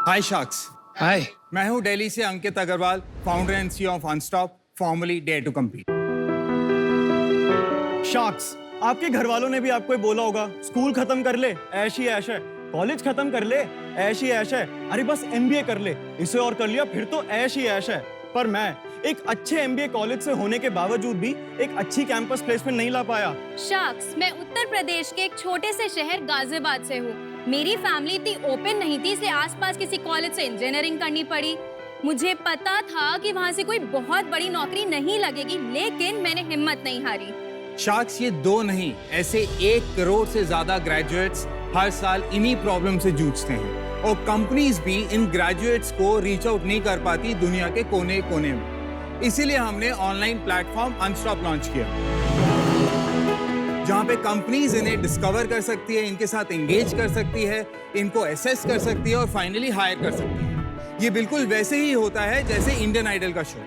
हाय sharks. हाय। मैं हूं दिल्ली से Ankit Agarwal, founder and CEO of Unstop, formerly dare to compete. Sharks, आपके घर वालों ने भी आपको ये बोला होगा, स्कूल खत्म कर ले, ऐश ही ऐश है, कॉलेज खत्म कर ले, ऐश ही ऐश है, अरे बस एमबीए कर ले, इसे और कर लिया फिर तो ऐश ही ऐश है। पर मैं एक अच्छे एमबीए कॉलेज से होने के बावजूद भी एक अच्छी कैंपस प्लेसमेंट नहीं ला पाया। शार्क्स, मैं उत्तर प्रदेश के एक छोटे से शहर गाजियाबाद से हूँ। मेरी फैमिली इतनी ओपन नहीं थी, इसलिए आसपास किसी कॉलेज से इंजीनियरिंग करनी पड़ी। मुझे पता था कि वहाँ से कोई बहुत बड़ी नौकरी नहीं लगेगी, लेकिन मैंने हिम्मत नहीं हारी। शार्क्स, ये दो नहीं, ऐसे 1 करोड़ से ज्यादा ग्रेजुएट्स हर साल इन्हीं प्रॉब्लम से जूझते हैं और कंपनीज भी इन ग्रेजुएट्स को रीच आउट नहीं कर पाती दुनिया के कोने कोने में। इसीलिए हमने ऑनलाइन प्लेटफॉर्म अनस्टॉप लॉन्च किया, जहां पे कंपनीज इन्हें डिस्कवर कर सकती है, इनके साथ एंगेज कर सकती है, इनको एसेस कर सकती है और फाइनली हायर कर सकती है। ये बिल्कुल वैसे ही होता है जैसे इंडियन आइडल का शो।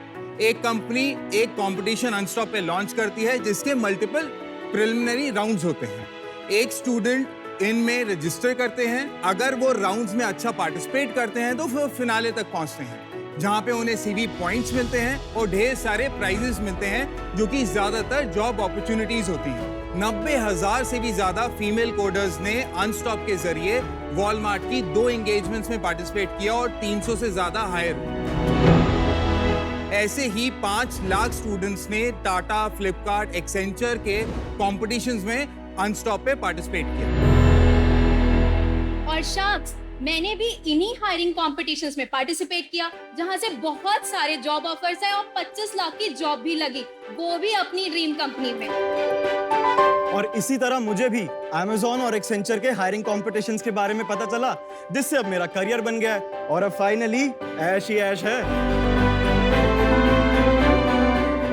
एक कंपनी एक कंपटीशन अनस्टॉप पे लॉन्च करती है जिसके मल्टीपल प्रिलिमिनरी राउंड्स होते हैं। एक स्टूडेंट इनमें रजिस्टर करते हैं, अगर वो राउंड्स में अच्छा पार्टिसिपेट करते हैं तो फिर फिनाले तक पहुंचते हैं, जहां पे उन्हें सीवी पॉइंट्स मिलते हैं और ढेर सारे प्राइजेस मिलते हैं, जो कि ज्यादातर जॉब अपॉर्चुनिटीज होती हैं। 90,000 से भी ज्यादा फीमेल कोडर्स ने अनस्टॉप के जरिए वॉलमार्ट की 2 एंगेजमेंट्स में पार्टिसिपेट किया और 300 से ज्यादा हायर हुए। ऐसे ही 5 लाख स्टूडेंट्स ने टाटा, फ्लिपकार्ट, एक्सेंचर के कॉम्पिटिशंस में अनस्टॉप पे पार्टिसिपेट किया। और शार्क्स, मैंने भी इन्हीं हायरिंग कॉम्पिटिशंस में पार्टिसिपेट किया, जहां से बहुत सारे जॉब ऑफर्स आए और 25 लाख की जॉब भी लगी, वो भी अपनी ड्रीम कंपनी में। और इसी तरह मुझे भी Amazon और एक्सेंचर के हायरिंग कॉम्पिटिशन्स के बारे में पता चला, जिससे अब मेरा करियर बन गया है और अब फाइनली ऐश ही ऐश है।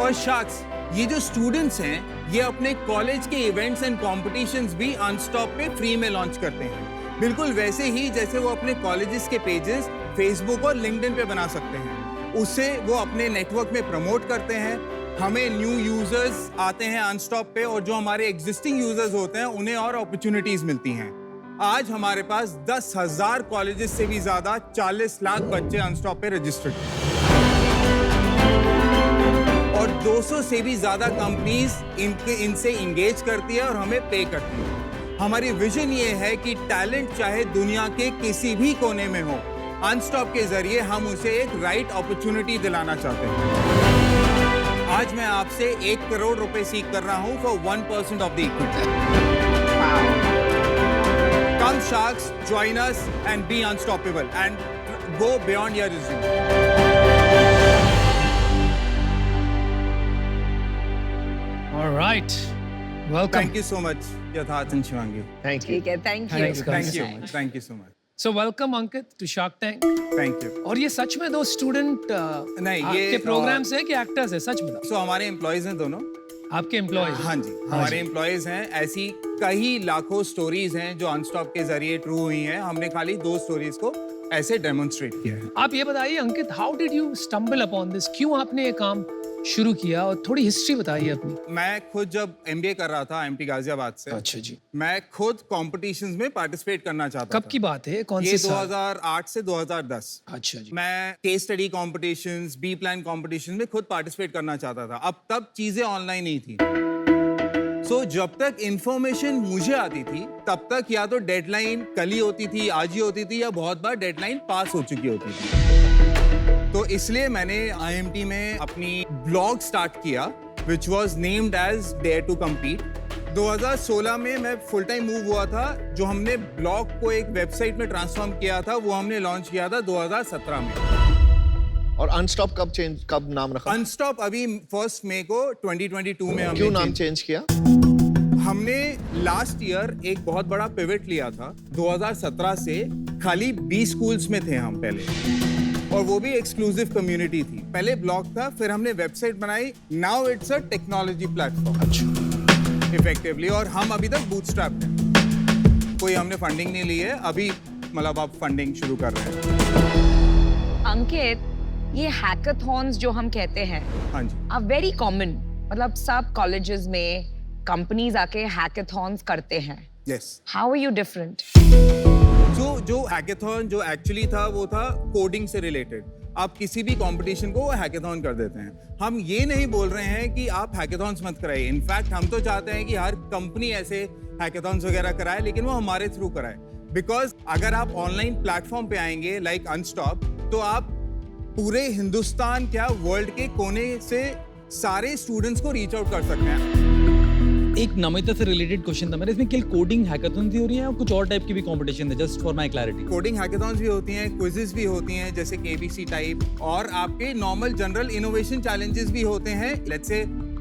और शार्क्स, ये जो स्टूडेंट्स हैं, ये अपने कॉलेज के इवेंट्स एंड कॉम्पिटिशंस भी अनस्टॉप पे फ्री में लॉन्च करते हैं, बिल्कुल वैसे ही जैसे वो अपने कॉलेजेस के पेजेस फेसबुक और लिंक्डइन पे बना सकते हैं। उससे वो अपने नेटवर्क में प्रमोट करते हैं, हमें न्यू यूजर्स आते हैं अनस्टॉप पे और जो हमारे एग्जिस्टिंग यूजर्स होते हैं उन्हें और अपॉर्चुनिटीज मिलती हैं। आज हमारे पास 10,000 कॉलेजेस से भी ज्यादा 40 लाख बच्चे अनस्टॉप पे रजिस्टर्ड हैं और 200 से भी ज्यादा कंपनीज इनसे इंगेज करती है और हमें पे करती है। हमारी विजन ये है कि टैलेंट चाहे दुनिया के किसी भी कोने में हो, अनस्टॉप के जरिए हम उसे एक राइट अपॉर्चुनिटी दिलाना चाहते हैं। आज मैं आपसे 1 करोड़ रुपए सीख कर रहा हूं for 1% of the equity. Come sharks, join us and be unstoppable and go beyond your resume. Alright, welcome. Thank you so much Yatharth and Shivangi. Thank you. ठीक है, thank you. Thanks, guys. Thank you so much. So welcome Ankit to shark tank. Thank you. और ये सच में 2 student नहीं, ये आपके programmes हैं कि एक्टर्स हैं? सच बताओ। सो हमारे एम्प्लॉयज हैं दोनों। आपके एम्प्लॉयज? हाँ जी, हमारे एम्प्लॉयज हैं। ऐसी कई लाखों स्टोरीज हैं जो अनस्टॉप के जरिए ट्रू हुई हैं। हमने खाली 2 स्टोरीज को ऐसे डेमोन्स्ट्रेट किया है। आप ये बताइए Ankit, how did you stumble upon this? क्यों आपने ये काम शुरू किया और थोड़ी हिस्ट्री बताइए अपनी। मैं खुद जब एमबीए कर रहा था एमटी गाजियाबाद से, अच्छा जी, मैं खुद कॉम्पिटिशंस में पार्टिसिपेट करना चाहता था। कब की बात है? कौन ये से साल? 2008 से 2010। अच्छा जी। मैं case study competitions, B plan competition में खुद पार्टिसिपेट करना चाहता था। अब तब चीजें ऑनलाइन नहीं थी। सो जब तक इंफॉर्मेशन मुझे आती थी तब तक या तो डेडलाइन कल ही होती थी, आज ही होती थी, या बहुत बार डेडलाइन पास हो चुकी होती थी। तो इसलिए मैंने आईएमटी में अपनी ब्लॉग स्टार्ट किया, which was named as dare to compete. 2016 में मैं फुल टाइम मूव हुआ था। जो हमने ब्लॉग को एक वेबसाइट में ट्रांसफॉर्म किया था, वो हमने लॉन्च किया था 2017 में। और अनस्टॉप कब नाम रखा? अनस्टॉप अभी 1 मई को 2022 में हमने क्यों नाम चेंज किया? हमने लास्ट ईयर एक बहुत बड़ा पिवट लिया था। 2017 से खाली 20 स्कूल्स में थे हम पहले, और वो भी एक्सक्लूसिव कम्युनिटी थी। पहले ब्लॉग था, फिर हमने वेबसाइट बनाई। Now it's a technology platform. अच्छा, इफेक्टिवली। और हम अभी तक बूटस्ट्रैप्ड हैं, कोई हमने फंडिंग नहीं ली है अभी, मतलब आप फंडिंग शुरू कर रहे हैं। अंकित, ये हैकाथॉन्स जो हम कहते हैं, हाँ जी, आर वेरी कॉमन। मतलब सब कॉलेजेस में कंपनीज आके हैकाथॉन्स करते हैं। Yes. How are you different? जो हैकेथॉन जो एक्चुअली था वो था कोडिंग से रिलेटेड। आप किसी भी कंपटीशन को हैकेथॉन कर देते हैं। हम ये नहीं बोल रहे हैं कि आप हैकेथॉन्स मत कराइए। इनफैक्ट हम तो चाहते हैं कि हर कंपनी ऐसे हैकेथॉन्स वगैरह कराए, लेकिन वो हमारे थ्रू कराए। बिकॉज अगर आप ऑनलाइन प्लेटफॉर्म पे आएंगे लाइक अनस्टॉप, तो आप पूरे हिंदुस्तान क्या वर्ल्ड के कोने से सारे स्टूडेंट्स को रीच आउट कर सकते हैं। एक नमिता से रिलेटेड क्वेश्चन था मेरा, इसमें केवल कोडिंग हैकाथॉन ही हो रही है और कुछ और टाइप की भी कंपटीशन है, just for my clarity? Coding hackathons भी होती हैं, क्विजेस भी होती हैं जैसे केबीसी टाइप, और आपके नॉर्मल जनरल इनोवेशन चैलेंजेस भी होते हैं। लेट्स से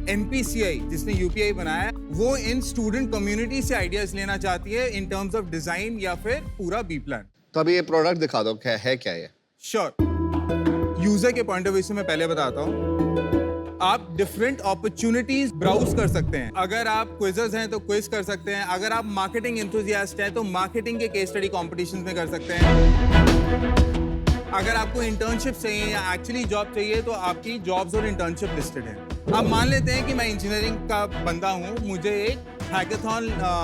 एनपीसीआई जिसने यूपीआई बनाया है, वो इन स्टूडेंट कम्युनिटी से आइडियाज लेना चाहती है इन टर्म्स ऑफ डिजाइन या फिर पूरा बी प्लान। तो अभी ये प्रोडक्ट दिखा दो, क्या है क्या ये? श्योर। यूजर के पॉइंट ऑफ व्यू से मैं पहले बताता हूँ। आप डिफरेंट अपॉर्चुनिटीज ब्राउज कर सकते हैं। अगर आप क्विजर्स हैं तो क्विज कर सकते हैं। अगर आप मार्केटिंग एंथुसियास्ट हैं तो मार्केटिंग के केस स्टडी कॉम्पिटिशन्स में कर सकते हैं। अगर आपको इंटर्नशिप चाहिए या एक्चुअली जॉब चाहिए तो आपकी जॉब्स और इंटर्नशिप लिस्टेड है। अब मान लेते हैं कि मैं इंजीनियरिंग का बंदा हूँ, मुझे एक हैकेथॉन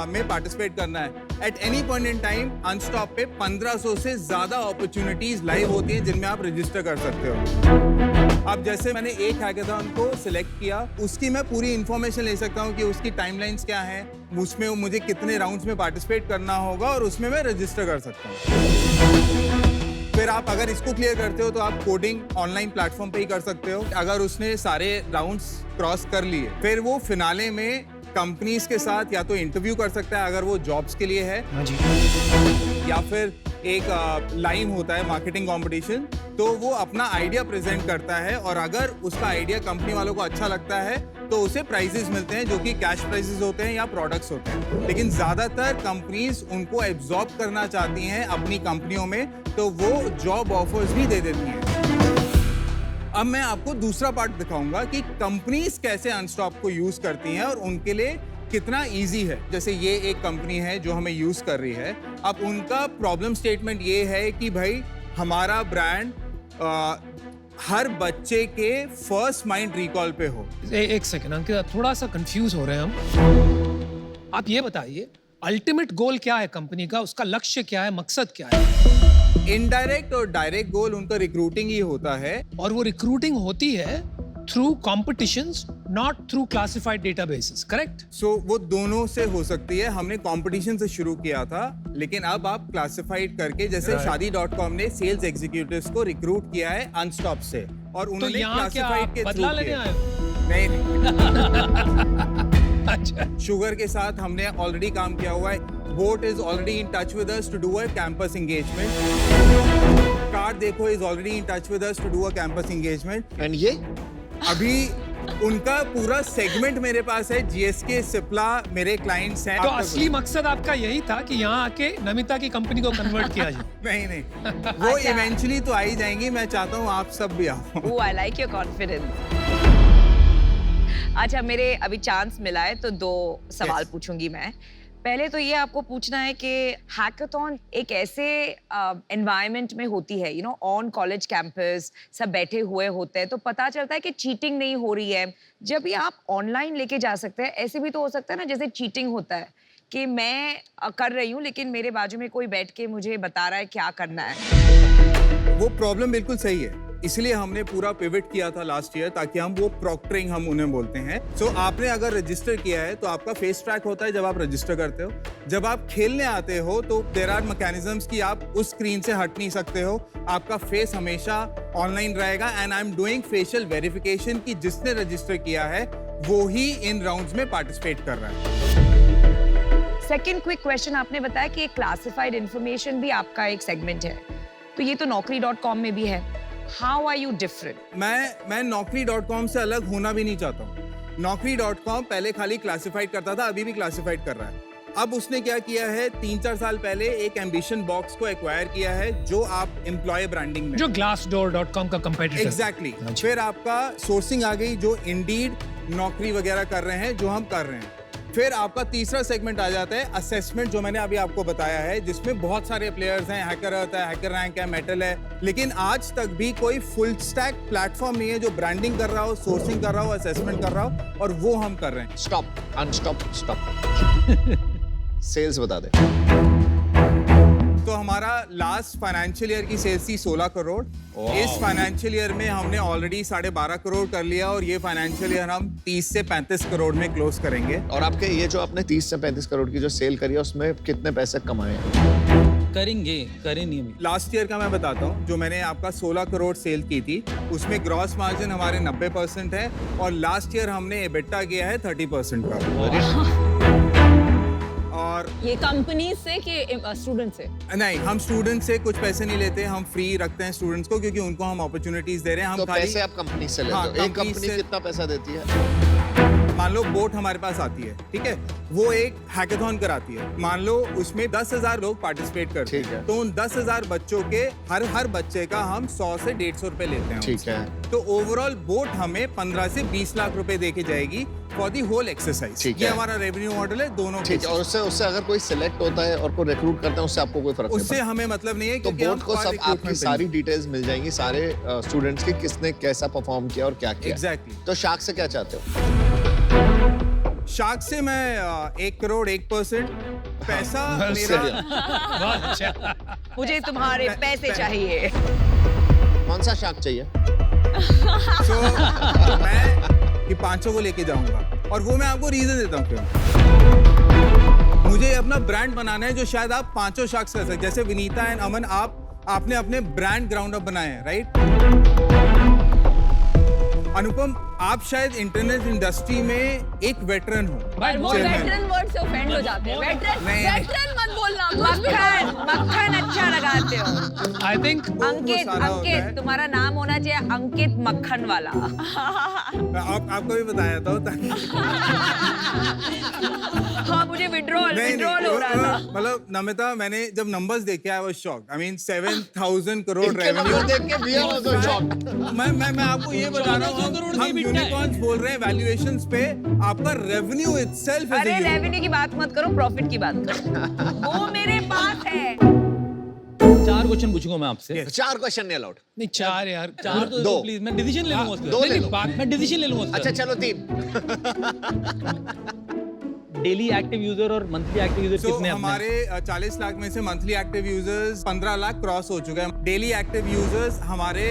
में पार्टिसिपेट करना है। At any point in time Unstop पे 1500 से ज्यादा अपॉर्चुनिटीज लाइव होती हैं जिनमें आप रजिस्टर कर सकते हो। अब जैसे मैंने एक हैकेथॉन को सिलेक्ट किया, उसकी मैं पूरी इंफॉर्मेशन ले सकता हूँ कि उसकी टाइमलाइंस क्या है, उसमें मुझे कितने राउंड्स में पार्टिसिपेट करना होगा, और उसमें मैं रजिस्टर कर सकता हूँ। फिर आप अगर इसको क्लियर करते हो तो आप कोडिंग ऑनलाइन प्लेटफॉर्म पे ही कर सकते हो। अगर उसने सारे राउंड्स क्रॉस कर लिए, फिर वो फिनाले में कंपनीज के साथ या तो इंटरव्यू कर सकता है अगर वो जॉब्स के लिए है, हाँ जी, या फिर एक लाइव होता है मार्केटिंग कंपटीशन, तो वो अपना आइडिया प्रेजेंट करता है, और अगर उसका आइडिया कंपनी वालों को अच्छा लगता है तो उसे प्राइजेस मिलते हैं, जो कि कैश प्राइजेस होते हैं या प्रोडक्ट्स होते हैं। लेकिन ज्यादातर कंपनीज उनको एब्जॉर्ब करना चाहती हैं अपनी कंपनियों में, तो वो जॉब ऑफर्स भी दे देती हैं। अब मैं आपको दूसरा पार्ट दिखाऊंगा कि कंपनीज कैसे अनस्टॉप को यूज करती हैं और उनके लिए कितना इजी है। जैसे ये एक कंपनी है जो हमें यूज कर रही है। अब उनका प्रॉब्लम स्टेटमेंट ये है कि भाई हमारा ब्रांड हर बच्चे के फर्स्ट माइंड रिकॉल पे हो। एक सेकंड अंकित, थोड़ा सा कंफ्यूज हो रहे हैं हम। आप ये बताइए अल्टीमेट गोल क्या है कंपनी का, उसका लक्ष्य क्या है, मकसद क्या है? इनडायरेक्ट और डायरेक्ट गोल उनका रिक्रूटिंग ही होता है, और वो रिक्रूटिंग होती है through competitions, not through classified databases, correct? So वो दोनों से हो सकती है। हमने कंपटीशन से शुरू किया था, लेकिन अब आप क्लासिफाइड करके, जैसे शादी.com ने सेल्स एग्जीक्यूटिव्स को रिक्रूट किया है अनस्टॉप से, और तो उन्होंने यहाँ क्या क्लासिफाइड के बदला थ्रू लेने किया। आए हो? नहीं अच्छा, शुगर के साथ हमने ऑलरेडी काम किया हुआ है। Boat is already in touch with us to do a campus engagement. CarDekho is already in touch with us to do a campus engagement. And ये अभी उनका पूरा सेगमेंट मेरे पास है। जीएसके, सिप्ला मेरे क्लाइंट्स हैं। तो असली मकसद आपका यही था कि यहाँ आके नमिता की कंपनी को कन्वर्ट किया जाए? नहीं वो अच्छा। इवेंचुअली तो आ ही जाएंगी। मैं चाहता हूँ आप सब भी आओ। ओह, आई लाइक योर कॉन्फिडेंस। अच्छा, मेरे अभी चांस मिला है तो 2 सवाल Yes. पूछूंगी मैं। पहले तो ये आपको पूछना है कि हैकाथॉन एक ऐसे एनवायरनमेंट में होती है, ऑन कॉलेज कैंपस, सब बैठे हुए होते हैं, तो पता चलता है कि चीटिंग नहीं हो रही है। जब ये आप ऑनलाइन लेके जा सकते हैं, ऐसे भी तो हो सकता है ना जैसे चीटिंग होता है कि मैं कर रही हूँ लेकिन मेरे बाजू में कोई बैठ के मुझे बता रहा है क्या करना है। वो प्रॉब्लम बिल्कुल सही है, इसलिए हमने पूरा पिवट किया था लास्ट ईयर, ताकि हम वो प्रॉक्टरिंग हम उन्हें बोलते हैं। सो आपने अगर रजिस्टर किया है तो आपका फेस ट्रैक होता है जब आप रजिस्टर करते हो। जब आप खेलने आते हो तो देयर आर मैकेनिज्म्स कि आप उस स्क्रीन से हट नहीं सकते हो। आपका फेस हमेशा ऑनलाइन रहेगा, and I am doing facial verification कि जिसने रजिस्टर किया है वो ही इन राउंड्स में पार्टिसिपेट कर रहा है। सेकंड क्विक क्वेश्चन, आपने बताया कि क्लासिफाइड इंफॉर्मेशन भी आपका एक सेगमेंट है, तो ये तो naukri.com में भी है। How are you different? मैं naukri.com से अलग होना भी नहीं चाहता हूँ। naukri.com पहले खाली क्लासिफाइड करता था, अभी भी क्लासिफाइड कर रहा है। अब उसने क्या किया है, 3-4 साल पहले एक एम्बिशन बॉक्स को एक्वायर किया है, जो आप एम्प्लॉय ब्रांडिंग में, जो glassdoor.com का कंपेटिटर। एग्जैक्टली। फिर आपका सोर्सिंग आ गई, जो इंडीड, नौकरी वगैरह कर रहे हैं, जो हम कर रहे हैं। फिर आपका तीसरा सेगमेंट आ जाता है असेसमेंट, जो मैंने अभी आपको बताया है, जिसमें बहुत सारे प्लेयर्स हैं। हैकर है, हैकर रैंक है, मेटल है, लेकिन आज तक भी कोई फुल स्टैक प्लेटफॉर्म नहीं है जो ब्रांडिंग कर रहा हो, सोर्सिंग कर रहा हो, असेसमेंट कर रहा हो, और वो हम कर रहे हैं। Stop, Unstop, stop. सेल्स बता दे। तो हमारा हमारा लास्ट फाइनेंशियल ईयर की सेल्स थी 16 करोड़। इस फाइनेंशियल ईयर में हमने ऑलरेडी 12.5 करोड़ कर लिया और ये फाइनेंशियल ईयर हम 30 से 35 करोड़ में क्लोज करेंगे। और आपके ये जो आपने 30 से 35 करोड़ की जो सेल करी है उसमें कितने पैसे कमाए हैं? करें नहीं अभी। लास्ट ईयर का मैं बताता हूँ, जो मैंने आपका 16 करोड़ सेल की थी उसमें ग्रॉस मार्जिन हमारे 90% है और लास्ट ईयर हमने एबिटा किया है 30% का। और ये कंपनी से कि स्टूडेंट से? नहीं, हम स्टूडेंट से कुछ पैसे नहीं लेते, हम फ्री रखते हैं स्टूडेंट्स को क्योंकि उनको हम अपॉर्चुनिटीज दे रहे हैं। हम तो खाली पैसे आप कंपनी से लेते हाँ, हो। एक कंपनी कंपनी से- कितना पैसा देती है? मान लो बोट हमारे पास आती है, ठीक है, वो एक हैकेथॉन कराती है। मान लो उसमें 10,000 लोग पार्टिसिपेट करते ठीक है। हैं, तो उन 10,000 बच्चों के हर बच्चे का हम 100 से 150 रुपए लेते हैं ठीक उनसे। है। तो ओवरऑल बोट हमें 15 से 20 लाख रुपए देके जाएगी फॉर दी होल एक्सरसाइज। ठीक ये है। हमारा रेवेन्यू मॉडल है दोनों ठीक है। और उससे अगर कोई सिलेक्ट होता है और कोई रिक्रूट करता है उससे आपको कोई फर्क नहीं उससे पड़ता? हमें मतलब नहीं है तो क्योंकि हम बोर्ड को पर सब आपकी recruitment सारी डिटेल्स मिल जाएंगी, सारे स्टूडेंट्स की, किसने कैसा परफॉर्म किया और क्या किया। Exactly. तो शार्क से क्या चाहते हो? शार्क से मैं 1 करोड़ 1% पैसा मेरा बहुत अच्छा। मुझे तुम्हारे पैसे चाहिए। कौन सा शार्क चाहिए? So, मैं ये 500 को लेके जाऊंगा और वो मैं आपको रीजन देता हूँ क्यों। मुझे अपना ब्रांड बनाना है जो शायद आप 500 शार्क्स कर सकते। जैसे विनीता एंड अमन, आपने अपने ब्रांड ग्राउंड अप बनाए हैं, राइट? अनुपम, आप शायद इंटरनेट इंडस्ट्री में एक वेटरन हो। और वो Chairman. वेटरन वर्ड से ऑफेंड हो जाते हैं। वेटरन नहीं। वेटरन मत बोलना। कुछ भी मक्खन अच्छा लगाते हो। आई थिंक अंकित, सारा होता है। अंकित, तुम्हारा नाम होना चाहिए अंकित मक्खन वाला। आपको भी बताया था ताकि हाँ, मुझे विड्रॉल हो रहा था। मतलब नमिता, मैंने जब नंबर्स देखे I was shocked. I mean 7,000 crore इनके नंबर रेवेन्यू देख के भैया was so shocked। मैं आपको ये बता रहा हूँ, 1400 करोड़ की हम EBITDA है। यूनिकॉर्न्स बोल रहे हैं वैल्यूएशंस पे, आपका रेवेन्यू इटसेल्फ अरे रेवेन्यू की बात मत करो, प्रॉफिट की बात करो। वो मेरे पास है। 4 क्वेश्चन पूछूंगा मैं आपसे। Yes. 4 क्वेश्चन नहीं अलाउड। नहीं 4 यार। 4 तो दो। प्लीज, मैं डिसीजन ले लूंगा उसका। दो ले लो। मैं डिसीजन ले लूंगा उसका। अच्छा चलो 3। डेली एक्टिव यूजर और मंथली एक्टिव यूजर So, कितने हैं अपने? हमारे 40 लाख में से monthly active users 15 lakh cross हो चुके हैं। डेली एक्टिव यूजर्स हमारे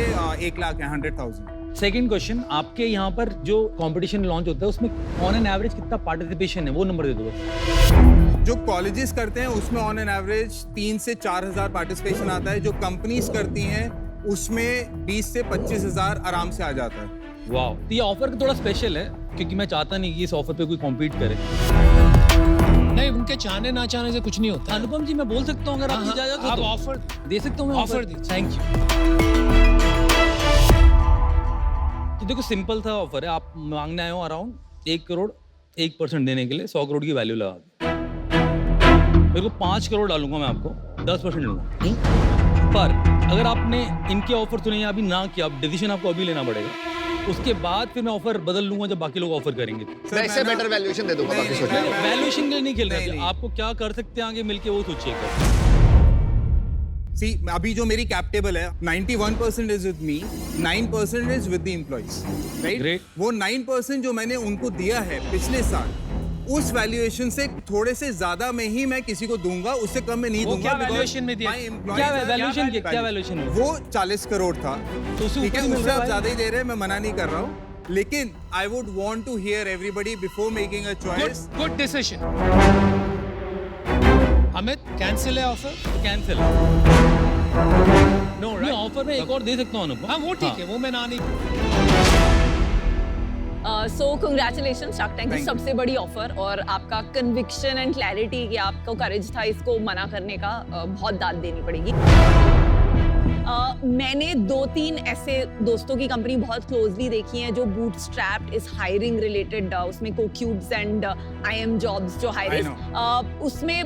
1 लाख हैं, 100,000। सेकंड क्वेश्चन, आपके यहाँ पर जो कंपटीशन लॉन्च होता है उसमें ऑन एन एवरेज कितना पार्टिसिपेशन है, वो नंबर दे दो बस। जो कॉलेजेस करते हैं उसमें ऑन एन एवरेज 3 से 4,000 पार्टिसिपेशन आता है। जो कंपनीज करती हैं उसमें 20 से 25,000 आराम से आ जाता है। वाह, तो ये ऑफर थोड़ा स्पेशल है क्योंकि मैं चाहता नहीं कि इस ऑफर पे कोई कॉम्पीट करे। नहीं, उनके चाहने ना चाहने से कुछ नहीं होता। अनुपम जी, मैं बोल सकता हूँ अगर आपकी इजाजत हो आप तो? ऑफर दे सकता हूँ मैं ऑफर दी। Thank you. तो देखो सिंपल सा ऑफर है, आप मांगने आए हो अराउंड 1 करोड़ 1% देने के लिए 100 करोड़ की वैल्यू लगा के। मेरे को 5 करोड़ डालूंगा मैं आपको, 10% लूंगा। पर अगर आपने इनके ऑफर सुने या अभी ना किया, आप डिसीजन आपको अभी लेना पड़ेगा। उसके बाद फिर मैं ऑफर बदल लूंगा जब बाकी लोग ऑफर करेंगे। मैं इससे बेटर वैल्यूएशन दे दूंगा बाकी सोचने को। वैल्यूएशन के लिए नहीं खेल नहीं, रहे, नहीं। आपको क्या कर सकते हैं आगे मिलके वो सोचिएगा। सी, अभी जो मेरी कैप टेबल है 91% is with me, 9% is with the employees, right? Great. वो 9% जो मैंने उनको दिया है पिछले साल, उस वैल्यूएशन से थोड़े से ज्यादा में ही मैं किसी को दूंगा, उससे कम में नहीं वो दूंगा। क्या because valuation में दिया? my employees क्या are- valuation value- क्या valuation है? वो 40 करोड़ था, तो उससे ठीक है, ऊपर ही मिल उससे रहा आप है ज्यादा ही दे रहे हैं, मैं मना नहीं कर रहा हूँ, लेकिन I would want to hear everybody before making a choice. Good decision. Amit, cancel है ऑफर? कैंसिल। नो, मैं ऑफर में एक और दे सकता हूँ अनुपम। हाँ वो ठीक है, वो मैं ना नहीं। सो कंग्रेचुलेशन शार्क टैंक की Thank you. सबसे बड़ी ऑफर, और आपका कन्विक्शन एंड क्लैरिटी कि आपको करेज था इसको मना करने का, बहुत दाद देनी पड़ेगी। मैंने 2-3 ऐसे दोस्तों की कंपनी बहुत क्लोजली देखी है जो बूटस्ट्रैप्ड इस हायरिंग रिलेटेड, उसमें कोक्यूब्स एंड IM जॉब्स जो हायरिंग, उसमें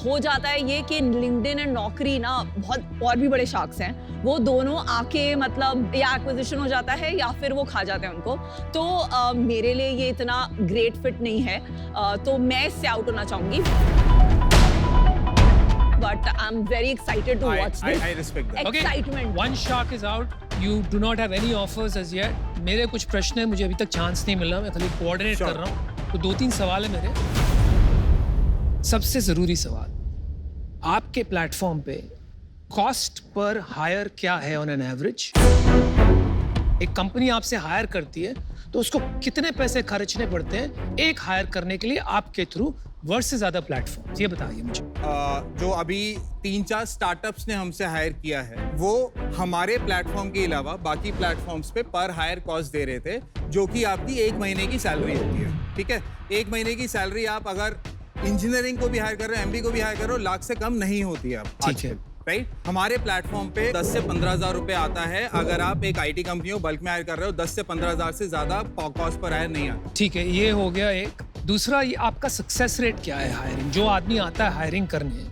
हो जाता है ये कि लिंक्डइन एंड नौकरी ना, बहुत और भी बड़े शार्क्स हैं, वो दोनों आके मतलब या एक्विजिशन हो जाता है या फिर वो खा जाते हैं उनको। तो मेरे लिए ये इतना ग्रेट फिट नहीं है, तो मैं इससे आउट होना चाहूंगी। But I'm very excited to watch this. I respect that. Excitement. One shark is out. You do not have any offers as yet. मेरे कुछ प्रश्न है, मुझे अभी तक चांस नहीं मिला, मैं खाली कोऑर्डिनेट Sure. कर रहा हूँ। तो 2-3 सवाल है मेरे। सबसे जरूरी सवाल, आपके प्लेटफॉर्म पे कॉस्ट पर हायर क्या है ऑन एन एवरेज? एक कंपनी आपसे हायर करती है तो उसको कितने पैसे खर्चने पड़ते हैं एक हायर करने के लिए आपके थ्रू वर्सेस अदर प्लेटफॉर्म? ये बताइए मुझे। जो अभी 3-4 स्टार्टअप्स ने हमसे हायर किया है वो हमारे प्लेटफॉर्म के अलावा बाकी प्लेटफॉर्म्स पे पर हायर कॉस्ट दे रहे थे, जो कि आपकी 1 महीने की सैलरी होती है। ठीक है, 1 महीने की सैलरी आप अगर इंजीनियरिंग को भी हायर कर रहे हो, एमबी को भी हायर कर रहे हो, लाख से कम नहीं होती है अब। ठीक है। राइट, हमारे प्लेटफॉर्म पे 10 से 15,000 रुपए आता है। अगर आप एक आईटी कंपनी हो, बल्क में हायर कर रहे हो, 10 से 15,000 से ज्यादा कॉस्ट पर हायर नहीं आता। ठीक है, ये हो गया एक। दूसरा, ये आपका सक्सेस रेट क्या है हायरिंग? जो आदमी आता है हायरिंग करने,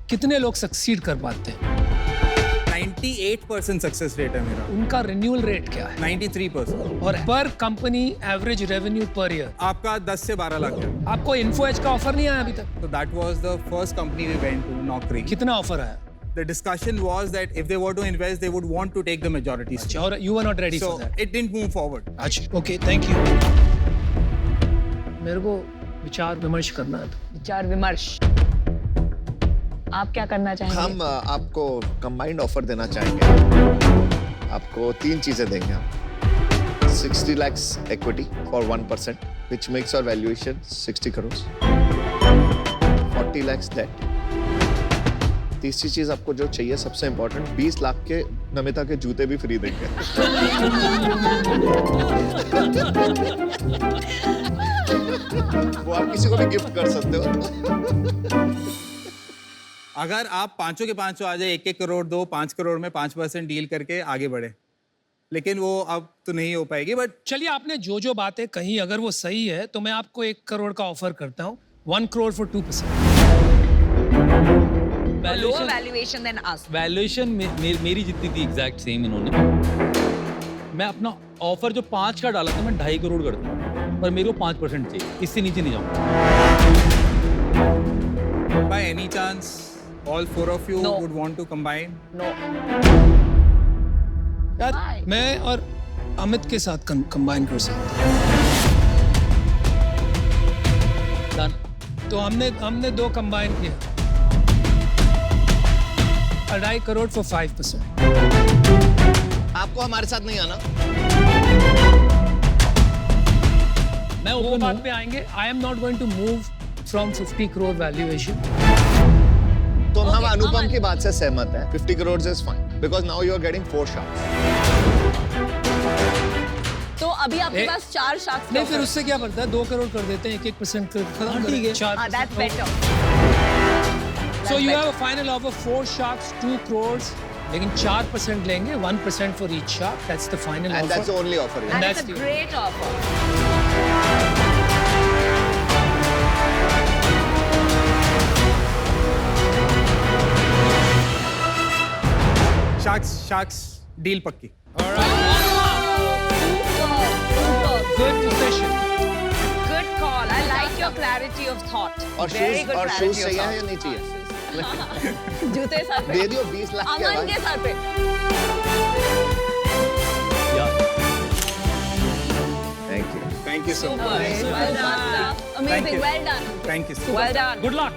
कितने लोग सक्सीड कर पाते हैं? 98% सक्सेस रेट है मेरा। उनका रिन्यूअल रेट क्या है? 93%। और पर company average revenue per year आपका 10 से 12 लाख है। आपको इन्फो एज का ऑफर नहीं आया अभी तक? So that was the first company we went to, Naukri. कितना ऑफर आया? The discussion was that if they were to invest, they would want to take the majority stake. अच्छा, और you were not ready So for that. it didn't move forward. अच्छा, okay, thank you. मेरे को विचार विमर्श करना है। विचार विमर्श। आप क्या करना चाहेंगे? हम आपको कंबाइंड ऑफर देना चाहेंगे। आपको 3 चीजें देंगे हम। 60 lakhs equity for 1%, which makes our valuation 60 crores. 40 lakhs debt. तीसरी चीज आपको जो चाहिए सबसे इम्पोर्टेंट, 20 लाख के नमिता के जूते भी फ्री देंगे। वो आप किसी को भी गिफ्ट कर सकते हो। अगर आप पांचों के पांचों आ जाए, 1-1 करोड़ दो, 5 करोड़ में 5% डील करके आगे बढ़े, लेकिन वो अब तो नहीं हो पाएगी। बट चलिए, आपने जो जो बातें कही अगर वो सही है तो मैं आपको 1 करोड़ का ऑफर करता हूँ। 1 crore for 2%। lower valuation than us. Valuation मेरी जितनी थी एग्जैक्ट सेम इन्होंने। मैं अपना ऑफर जो 5 का डाला था मैं 2.5 करोड़ करता हूँ, पर मेरे को 5% चाहिए, इससे नीचे नहीं जाऊँगा। by any chance all 4 of you No. would want to combine? No. यार, मैं और अमित के साथ कंबाइन कर सकते हैं। Done. तो हमने 2 कंबाइन किए। 2.5 करोड़ for 5%। आपको हमारे साथ नहीं आना। मैं वो ओपन बात हूँ। पे आएंगे। I am not going to move from 50 crore valuation. तो हम Okay, अनुपम अमन। की बात से सहमत हैं। 50 crores is fine because now you are getting 4 shots. तो अभी आपके ए- पास 4 शार्क्स नहीं, फिर उससे क्या पड़ता है? 2 करोड़ कर देते हैं, 1% खत्म हाँ, कर ठीक है। 4%। That's better. So you have a final offer 4 sharks, 2 crores, लेकिन 4% लेंगे, 1% for each shark. That's the final And offer. that's the only offer. And That is that's a the- great offer. Sharks deal पक्की। Good decision. Good call. I like your clarity of thought. और Very shoes good और clarity shoes of चाहिए thought. या नहीं चाहिए? जूते sir पे। दे दियो 20 लाख के अमन भाई। के सर पे। Thank you. Thank you so much. Well done. Amazing, you. well done. Thank you so much. Well done. Good luck.